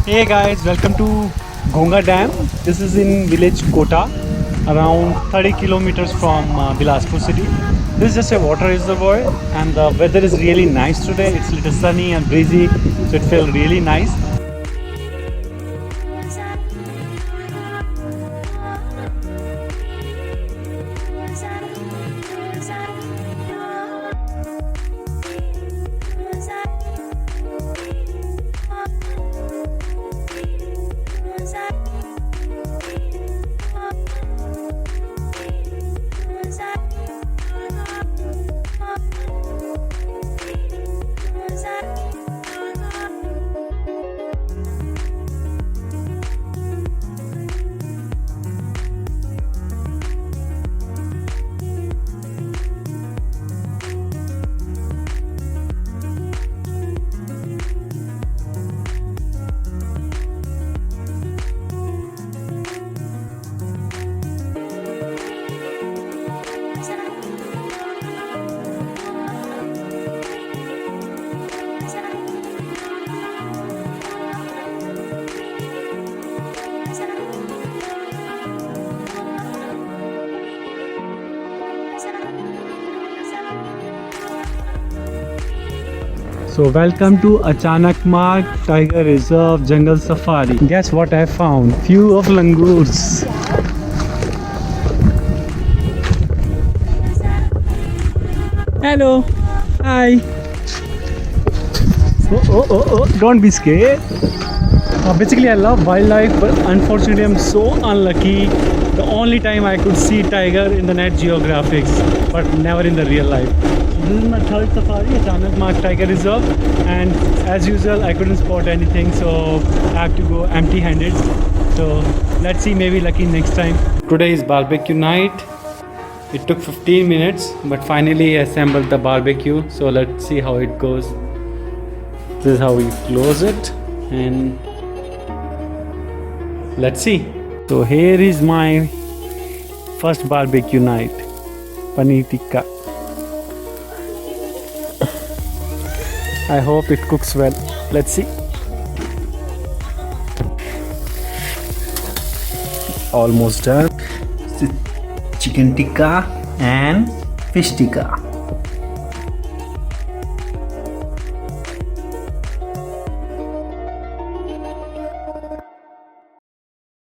Hey guys, welcome to Ghonga Dam. This is in village Kota, around 30 kilometers from Bilaspur city. This is just a water reservoir and the weather is really nice today. It's a little sunny and breezy, so it feels really nice. So welcome to Achanakmar Tiger Reserve Jungle Safari. Guess what I found? Few of langurs. Hello. Hi. Oh, don't be scared. Basically I love wildlife, but unfortunately I'm so unlucky. The only time I could see tiger in the Net Geographics, but never in the real life. This is my third safari, Achanakmar Tiger Reserve, and as usual I couldn't spot anything, so I have to go empty-handed. So let's see, maybe lucky next time. Today is barbecue night. It took 15 minutes, but finally I assembled the barbecue. So let's see how it goes. This is how we close it, and let's see. So here is my first barbecue night, paneer tikka. I hope it cooks well. Let's see. Almost done. Chicken tikka and fish tikka.